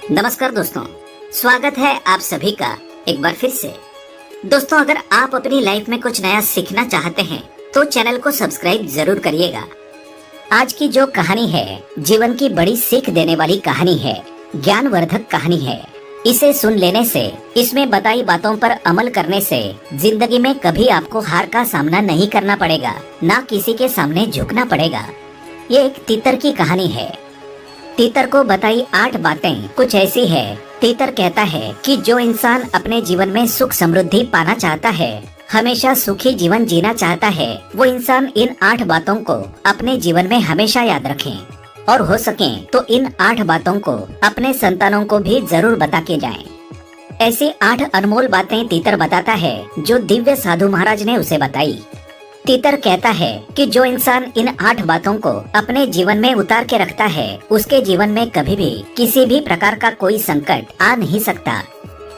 नमस्कार दोस्तों, स्वागत है आप सभी का एक बार फिर से। दोस्तों, अगर आप अपनी लाइफ में कुछ नया सीखना चाहते हैं तो चैनल को सब्सक्राइब जरूर करिएगा। आज की जो कहानी है जीवन की बड़ी सीख देने वाली कहानी है, ज्ञानवर्धक कहानी है। इसे सुन लेने से, इसमें बताई बातों पर अमल करने से जिंदगी में कभी आपको हार का सामना नहीं करना पड़ेगा, ना किसी के सामने झुकना पड़ेगा। ये एक तीतर की कहानी है। तीतर को बताई 8 बातें कुछ ऐसी है। तीतर कहता है कि जो इंसान अपने जीवन में सुख समृद्धि पाना चाहता है, हमेशा सुखी जीवन जीना चाहता है, वो इंसान इन 8 बातों को अपने जीवन में हमेशा याद रखें और हो सके तो इन 8 बातों को अपने संतानों को भी जरूर बता के जाएं। ऐसी 8 अनमोल बातें तीतर बताता है जो दिव्य साधु महाराज ने उसे बताई। तीतर कहता है कि जो इंसान इन 8 बातों को अपने जीवन में उतार के रखता है, उसके जीवन में कभी भी किसी भी प्रकार का कोई संकट आ नहीं सकता।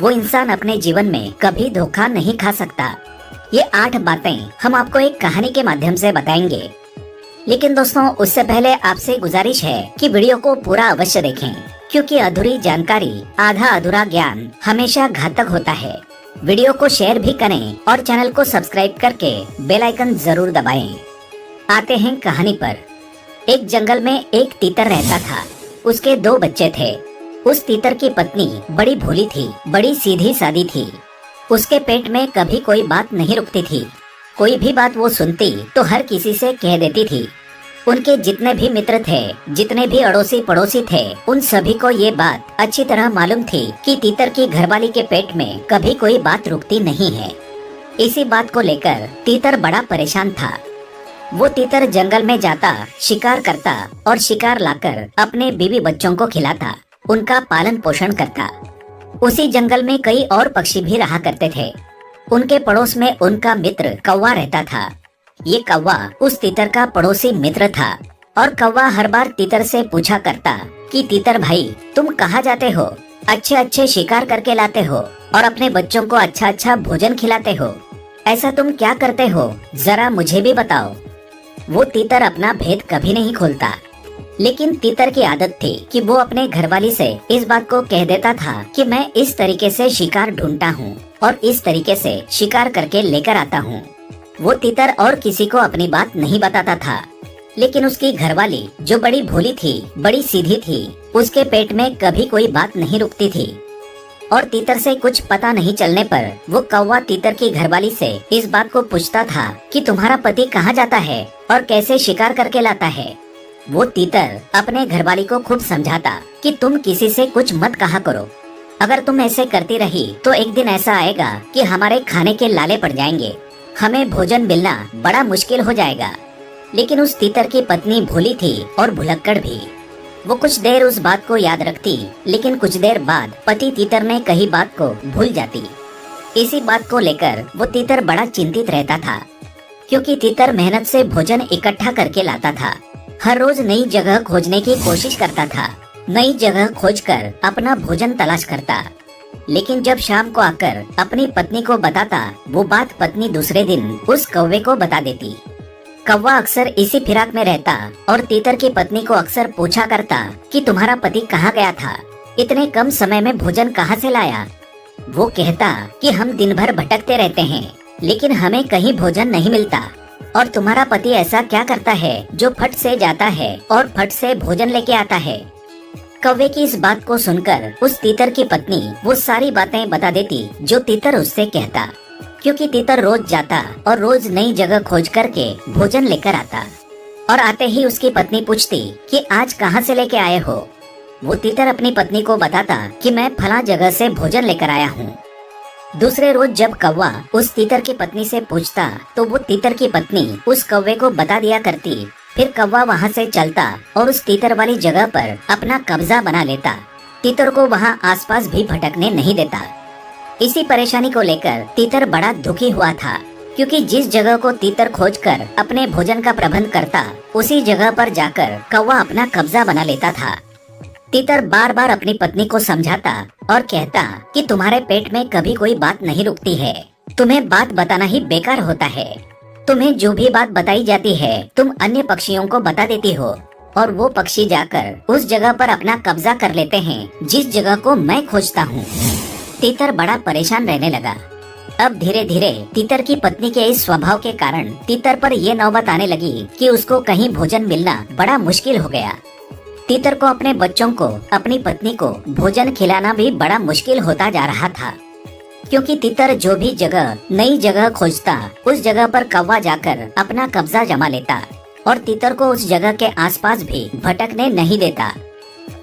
वो इंसान अपने जीवन में कभी धोखा नहीं खा सकता। ये 8 बातें हम आपको एक कहानी के माध्यम से बताएंगे। लेकिन दोस्तों, उससे पहले आपसे गुजारिश है कि वीडियो को पूरा अवश्य देखें, क्योंकि अधूरी जानकारी, आधा अधूरा ज्ञान हमेशा घातक होता है। वीडियो को शेयर भी करें और चैनल को सब्सक्राइब करके बेल आइकन जरूर दबाएं। आते हैं कहानी पर। एक जंगल में एक तीतर रहता था। उसके 2 बच्चे थे। उस तीतर की पत्नी बड़ी भोली थी, बड़ी सीधी सादी थी। उसके पेट में कभी कोई बात नहीं रुकती थी। कोई भी बात वो सुनती तो हर किसी से कह देती थी। उनके जितने भी मित्र थे, जितने भी अड़ोसी पड़ोसी थे, उन सभी को ये बात अच्छी तरह मालूम थी कि तीतर की घरवाली के पेट में कभी कोई बात रुकती नहीं है। इसी बात को लेकर तीतर बड़ा परेशान था। वो तीतर जंगल में जाता, शिकार करता और शिकार लाकर अपने बीवी बच्चों को खिलाता, उनका पालन पोषण करता। उसी जंगल में कई और पक्षी भी रहा करते थे। उनके पड़ोस में उनका मित्र कौवा रहता था। ये कौवा उस तीतर का पड़ोसी मित्र था और कौवा हर बार तीतर से पूछा करता कि तीतर भाई, तुम कहाँ जाते हो? अच्छे अच्छे शिकार करके लाते हो और अपने बच्चों को अच्छा अच्छा भोजन खिलाते हो। ऐसा तुम क्या करते हो, जरा मुझे भी बताओ। वो तीतर अपना भेद कभी नहीं खोलता, लेकिन तीतर की आदत थी कि वो अपने घरवाली से इस बात को कह देता था कि मैं इस तरीके से शिकार ढूंढता हूँ और इस तरीके से शिकार करके लेकर आता हूँ। वो तीतर और किसी को अपनी बात नहीं बताता था, लेकिन उसकी घरवाली जो बड़ी भोली थी, बड़ी सीधी थी, उसके पेट में कभी कोई बात नहीं रुकती थी। और तीतर से कुछ पता नहीं चलने पर वो कौवा तीतर की घरवाली से इस बात को पूछता था कि तुम्हारा पति कहाँ जाता है और कैसे शिकार करके लाता है। वो तीतर अपने घरवाली को खूब समझाता कि तुम किसी से कुछ मत कहा करो। अगर तुम ऐसे करती रही तो एक दिन ऐसा आएगा कि हमारे खाने के लाले पड़ जाएंगे, हमें भोजन मिलना बड़ा मुश्किल हो जाएगा। लेकिन उस तीतर की पत्नी भोली थी और भुलक्कड़ भी। वो कुछ देर उस बात को याद रखती, लेकिन कुछ देर बाद पति तीतर ने कही बात को भूल जाती। इसी बात को लेकर वो तीतर बड़ा चिंतित रहता था, क्योंकि तीतर मेहनत से भोजन इकट्ठा करके लाता था। हर रोज नई जगह खोजने की कोशिश करता था, नई जगह खोजकर अपना भोजन तलाश करता। लेकिन जब शाम को आकर अपनी पत्नी को बताता, वो बात पत्नी दूसरे दिन उस कौवे को बता देती। कौवा अक्सर इसी फिराक में रहता और तीतर की पत्नी को अक्सर पूछा करता कि तुम्हारा पति कहाँ गया था, इतने कम समय में भोजन कहाँ से लाया। वो कहता कि हम दिन भर भटकते रहते हैं, लेकिन हमें कहीं भोजन नहीं मिलता। और तुम्हारा पति ऐसा क्या करता है जो फट से जाता है और फट से भोजन लेके आता है। कौवे की इस बात को सुनकर उस तीतर की पत्नी वो सारी बातें बता देती जो तीतर उससे कहता, क्योंकि तीतर रोज जाता और रोज नई जगह खोज करके भोजन लेकर आता। और आते ही उसकी पत्नी पूछती कि आज कहाँ से लेके आए हो। वो तीतर अपनी पत्नी को बताता कि मैं फला जगह से भोजन लेकर आया हूँ। दूसरे रोज जब कौवा उस तीतर की पत्नी से पूछता तो वो तीतर की पत्नी उस कौवे को बता दिया करती। फिर कौवा वहाँ से चलता और उस तीतर वाली जगह पर अपना कब्जा बना लेता। तीतर को वहाँ आसपास भी भटकने नहीं देता। इसी परेशानी को लेकर तीतर बड़ा दुखी हुआ था, क्योंकि जिस जगह को तीतर खोजकर अपने भोजन का प्रबंध करता, उसी जगह पर जाकर कौवा अपना कब्जा बना लेता था। तीतर बार बार अपनी पत्नी को समझाता और कहता कि तुम्हारे पेट में कभी कोई बात नहीं रुकती है, तुम्हें बात बताना ही बेकार होता है। तुम्हें जो भी बात बताई जाती है तुम अन्य पक्षियों को बता देती हो। और वो पक्षी जाकर उस जगह पर अपना कब्जा कर लेते हैं जिस जगह को मैं खोजता हूँ। तीतर बड़ा परेशान रहने लगा। अब धीरे धीरे तीतर की पत्नी के इस स्वभाव के कारण तीतर पर यह नौबत आने लगी कि उसको कहीं भोजन मिलना बड़ा मुश्किल हो गया। तीतर को अपने बच्चों को, अपनी पत्नी को भोजन खिलाना भी बड़ा मुश्किल होता जा रहा था, क्योंकि तीतर जो भी जगह नई जगह खोजता उस जगह पर कौवा जाकर अपना कब्जा जमा लेता और तीतर को उस जगह के आसपास भी भटकने नहीं देता।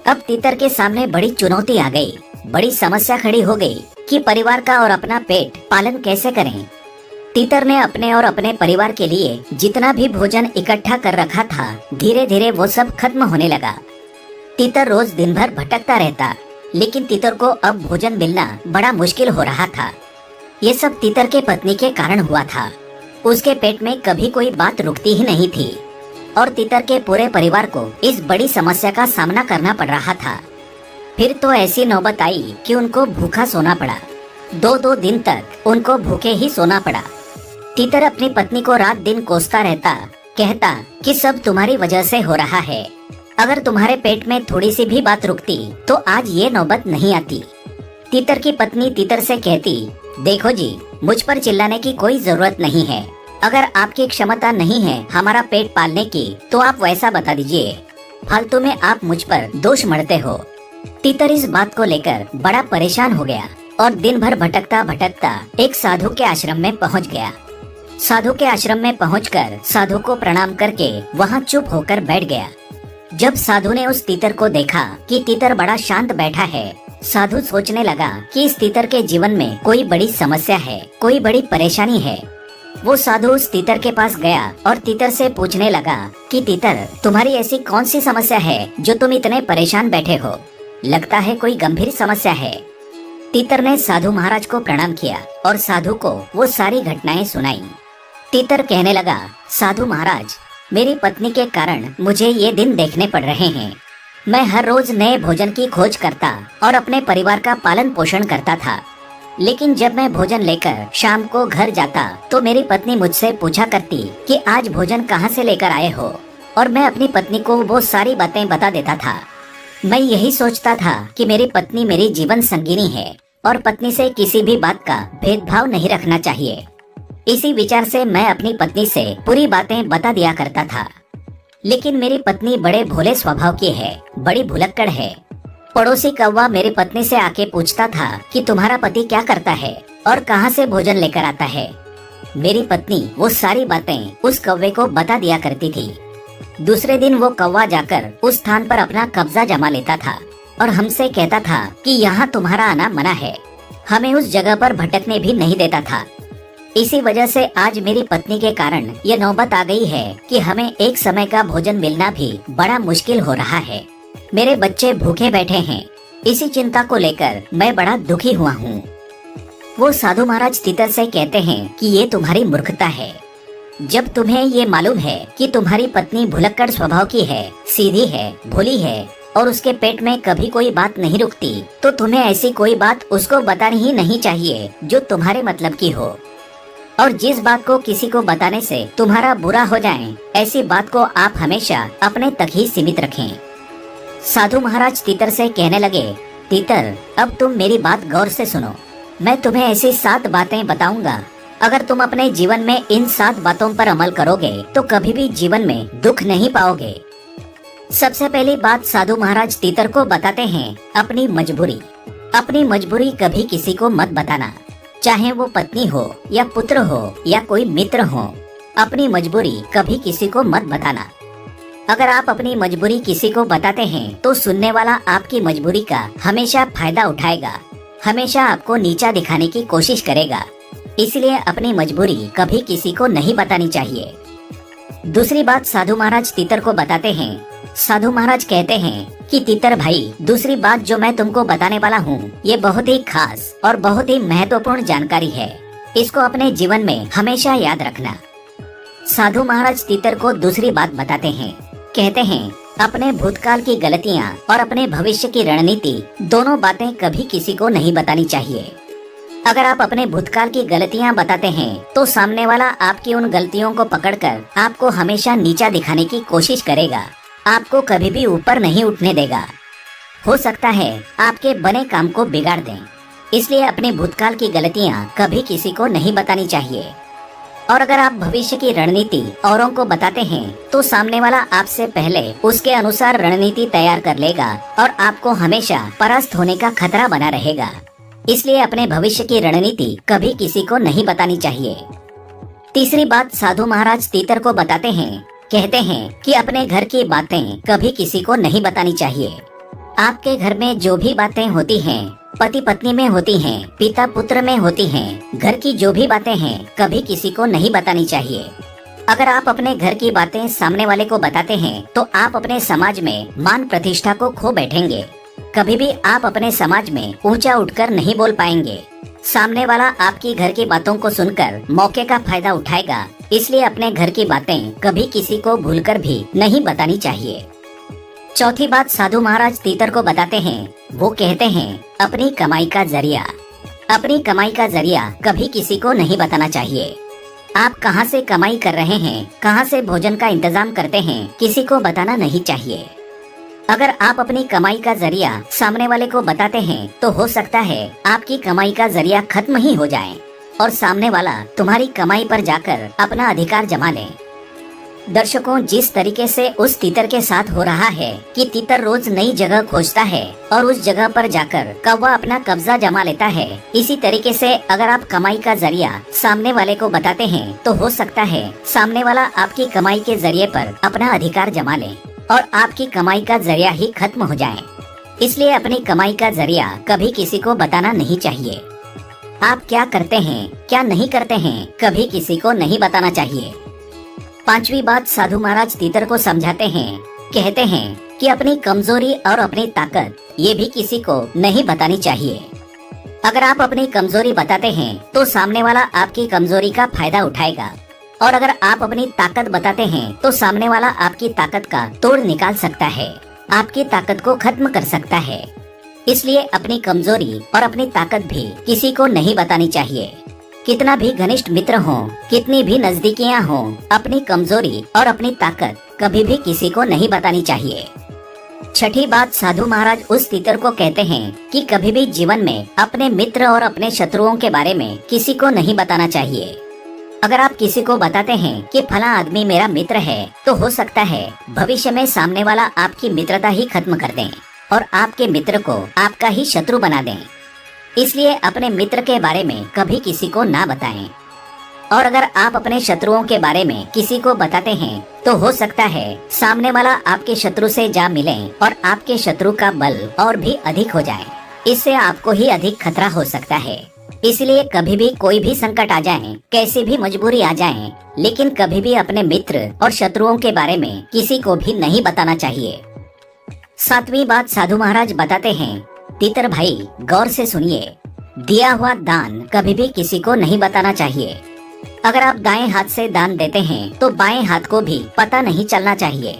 अब तीतर के सामने बड़ी चुनौती आ गई, बड़ी समस्या खड़ी हो गई कि परिवार का और अपना पेट पालन कैसे करें। तीतर ने अपने और अपने परिवार के लिए जितना भी भोजन इकट्ठा कर रखा था, धीरे धीरे वो सब खत्म होने लगा। तीतर रोज दिन भर भटकता रहता, लेकिन तीतर को अब भोजन मिलना बड़ा मुश्किल हो रहा था। ये सब तीतर के पत्नी के कारण हुआ था। उसके पेट में कभी कोई बात रुकती ही नहीं थी और तीतर के पूरे परिवार को इस बड़ी समस्या का सामना करना पड़ रहा था। फिर तो ऐसी नौबत आई कि उनको भूखा सोना पड़ा। 2-2 दिन तक उनको भूखे ही सोना पड़ा। तीतर अपनी पत्नी को रात दिन कोसता रहता, कहता कि सब तुम्हारी वजह से हो रहा है। अगर तुम्हारे पेट में थोड़ी सी भी बात रुकती तो आज ये नौबत नहीं आती। तीतर की पत्नी तीतर से कहती, देखो जी, मुझ पर चिल्लाने की कोई जरूरत नहीं है। अगर आपकी क्षमता नहीं है हमारा पेट पालने की तो आप वैसा बता दीजिए। फालतू में आप मुझ पर दोष मढ़ते हो। तीतर इस बात को लेकर बड़ा परेशान हो गया और दिन भर भटकता भटकता एक साधु के आश्रम में पहुंच गया। साधु के आश्रम में पहुंचकर साधु को प्रणाम करके वहां चुप होकर बैठ गया। जब साधु ने उस तीतर को देखा कि तीतर बड़ा शांत बैठा है, साधु सोचने लगा कि इस तीतर के जीवन में कोई बड़ी समस्या है, कोई बड़ी परेशानी है। वो साधु उस तीतर के पास गया और तीतर से पूछने लगा कि तीतर, तुम्हारी ऐसी कौन सी समस्या है जो तुम इतने परेशान बैठे हो? लगता है कोई गंभीर समस्या है। तीतर ने साधु महाराज को प्रणाम किया और साधु को वो सारी घटनाएं सुनाई। तीतर कहने लगा, साधु महाराज, मेरी पत्नी के कारण मुझे ये दिन देखने पड़ रहे हैं। मैं हर रोज नए भोजन की खोज करता और अपने परिवार का पालन पोषण करता था, लेकिन जब मैं भोजन लेकर शाम को घर जाता तो मेरी पत्नी मुझसे पूछा करती कि आज भोजन कहाँ से लेकर आए हो, और मैं अपनी पत्नी को वो सारी बातें बता देता था। मैं यही सोचता था कि मेरी पत्नी मेरी जीवन संगिनी है और पत्नी से किसी भी बात का भेदभाव नहीं रखना चाहिए। इसी विचार से मैं अपनी पत्नी से पूरी बातें बता दिया करता था, लेकिन मेरी पत्नी बड़े भोले स्वभाव की है, बड़ी भुलक्कड़ है। पड़ोसी कौवा मेरी पत्नी से आके पूछता था कि तुम्हारा पति क्या करता है और कहाँ से भोजन लेकर आता है। मेरी पत्नी वो सारी बातें उस कौवे को बता दिया करती थी। दूसरे दिन वो कौवा जाकर उस स्थान पर अपना कब्जा जमा लेता था और हमसे कहता था कि यहाँ तुम्हारा आना मना है। हमें उस जगह पर भटकने भी नहीं देता था। इसी वजह से आज मेरी पत्नी के कारण ये नौबत आ गई है कि हमें एक समय का भोजन मिलना भी बड़ा मुश्किल हो रहा है। मेरे बच्चे भूखे बैठे हैं। इसी चिंता को लेकर मैं बड़ा दुखी हुआ हूँ। वो साधु महाराज तीतर से कहते हैं कि ये तुम्हारी मूर्खता है। जब तुम्हें ये मालूम है कि तुम्हारी पत्नी भुलक्कड़ स्वभाव की है, सीधी है, भोली है और उसके पेट में कभी कोई बात नहीं रुकती, तो तुम्हें ऐसी कोई बात उसको बतानी ही नहीं चाहिए जो तुम्हारे मतलब की हो। और जिस बात को किसी को बताने से तुम्हारा बुरा हो जाए, ऐसी बात को आप हमेशा अपने तक ही सीमित रखें। साधु महाराज तीतर से कहने लगे, तीतर, अब तुम मेरी बात गौर से सुनो। मैं तुम्हें ऐसी 7 बातें बताऊंगा। अगर तुम अपने जीवन में इन 7 बातों पर अमल करोगे तो कभी भी जीवन में दुख नहीं पाओगे। सबसे पहली बात साधु महाराज तीतर को बताते हैं, अपनी मजबूरी। अपनी मजबूरी कभी किसी को मत बताना, चाहे वो पत्नी हो या पुत्र हो या कोई मित्र हो। अपनी मजबूरी कभी किसी को मत बताना। अगर आप अपनी मजबूरी किसी को बताते हैं तो सुनने वाला आपकी मजबूरी का हमेशा फायदा उठाएगा, हमेशा आपको नीचा दिखाने की कोशिश करेगा। इसलिए अपनी मजबूरी कभी किसी को नहीं बतानी चाहिए। दूसरी बात साधु महाराज तीतर को बताते हैं। साधु महाराज कहते हैं कि तीतर भाई, दूसरी बात जो मैं तुमको बताने वाला हूँ, ये बहुत ही खास और बहुत ही महत्वपूर्ण जानकारी है। इसको अपने जीवन में हमेशा याद रखना। साधु महाराज तीतर को दूसरी बात बताते हैं। कहते हैं, अपने भूतकाल की गलतियाँ और अपने भविष्य की रणनीति, दोनों बातें कभी किसी को नहीं बतानी चाहिए। अगर आप अपने भूतकाल की गलतियां बताते हैं तो सामने वाला आपकी उन गलतियों को पकड़कर आपको हमेशा नीचा दिखाने की कोशिश करेगा, आपको कभी भी ऊपर नहीं उठने देगा। हो सकता है आपके बने काम को बिगाड़ दें। इसलिए अपने भूतकाल की गलतियां कभी किसी को नहीं बतानी चाहिए। और अगर आप भविष्य की रणनीति औरों को बताते हैं तो सामने वाला आपसे पहले उसके अनुसार रणनीति तैयार कर लेगा और आपको हमेशा परास्त होने का खतरा बना रहेगा। इसलिए अपने भविष्य की रणनीति कभी किसी को नहीं बतानी चाहिए। तीसरी बात साधु महाराज तीतर को बताते हैं, कहते हैं कि अपने घर की बातें कभी किसी को नहीं बतानी चाहिए। आपके घर में जो भी बातें होती हैं, पति पत्नी में होती हैं, पिता पुत्र में होती हैं, घर की जो भी बातें हैं कभी किसी को नहीं बतानी चाहिए। अगर आप अपने घर की बातें सामने वाले को बताते हैं तो आप अपने समाज में मान प्रतिष्ठा को खो बैठेंगे। कभी भी आप अपने समाज में ऊंचा उठकर नहीं बोल पाएंगे। सामने वाला आपकी घर की बातों को सुनकर मौके का फायदा उठाएगा। इसलिए अपने घर की बातें कभी किसी को भूलकर भी नहीं बतानी चाहिए। चौथी बात साधु महाराज तीतर को बताते हैं, वो कहते हैं अपनी कमाई का जरिया। अपनी कमाई का जरिया कभी किसी को नहीं बताना चाहिए। आप कहां से कमाई कर रहे हैं, कहां से भोजन का इंतजाम करते हैं, किसी को बताना नहीं चाहिए। अगर आप अपनी कमाई का जरिया सामने वाले को बताते हैं तो हो सकता है आपकी कमाई का जरिया खत्म ही हो जाए और सामने वाला तुम्हारी कमाई पर जाकर अपना अधिकार जमा ले। दर्शकों, जिस तरीके से उस तीतर के साथ हो रहा है कि तीतर रोज नई जगह खोजता है और उस जगह पर जाकर कौवा अपना कब्जा जमा लेता है, इसी तरीके से अगर आप कमाई का जरिया सामने वाले को बताते हैं तो हो सकता है सामने वाला आपकी कमाई के जरिए पर अपना अधिकार जमा ले और आपकी कमाई का जरिया ही खत्म हो जाए। इसलिए अपनी कमाई का जरिया कभी किसी को बताना नहीं चाहिए। आप क्या करते हैं, क्या नहीं करते हैं, कभी किसी को नहीं बताना चाहिए। पांचवी बात साधु महाराज तीतर को समझाते हैं, कहते हैं कि अपनी कमजोरी और अपनी ताकत ये भी किसी को नहीं बतानी चाहिए। अगर आप अपनी कमजोरी बताते हैं तो सामने वाला आपकी कमजोरी का फायदा उठाएगा और अगर आप अपनी ताकत बताते हैं तो सामने वाला आपकी ताकत का तोड़ निकाल सकता है, आपकी ताकत को खत्म कर सकता है। इसलिए अपनी कमजोरी और अपनी ताकत भी किसी को नहीं बतानी चाहिए। कितना भी घनिष्ठ मित्र हो, कितनी भी नजदीकियां हो, अपनी कमजोरी और अपनी ताकत कभी भी किसी को नहीं बतानी चाहिए। छठी बात साधु महाराज उस तीतर को कहते हैं कि कभी भी जीवन में अपने मित्र और अपने शत्रुओं के बारे में किसी को नहीं बताना चाहिए। अगर आप किसी को बताते हैं कि फला आदमी मेरा मित्र है तो हो सकता है भविष्य में सामने वाला आपकी मित्रता ही खत्म कर दें और आपके मित्र को आपका ही शत्रु बना दें। इसलिए अपने मित्र के बारे में कभी किसी को ना बताएं। और अगर आप अपने शत्रुओं के बारे में किसी को बताते हैं तो हो सकता है सामने वाला आपके शत्रु से जा मिले और आपके शत्रु का बल और भी अधिक हो जाए। इससे आपको ही अधिक खतरा हो सकता है। इसलिए कभी भी कोई भी संकट आ जाए, कैसी भी मजबूरी आ जाए, लेकिन कभी भी अपने मित्र और शत्रुओं के बारे में किसी को भी नहीं बताना चाहिए। सातवीं बात साधु महाराज बताते हैं, तीतर भाई गौर से सुनिए, दिया हुआ दान कभी भी किसी को नहीं बताना चाहिए। अगर आप दाएं हाथ से दान देते हैं तो बाएं हाथ को भी पता नहीं चलना चाहिए।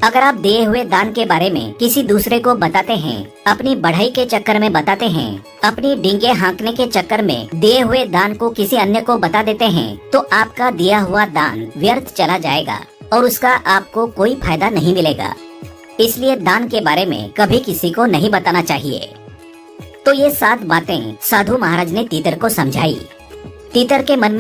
अगर आप दिए हुए दान के बारे में किसी दूसरे को बताते हैं, अपनी बढ़ाई के चक्कर में बताते हैं, अपनी डींगे हाँकने के चक्कर में दिए हुए दान को किसी अन्य को बता देते हैं तो आपका दिया हुआ दान व्यर्थ चला जाएगा और उसका आपको कोई फायदा नहीं मिलेगा। इसलिए दान के बारे में कभी किसी को नहीं बताना चाहिए। तो ये 7 बातें साधु महाराज ने तीतर को समझाई। तीतर के मन में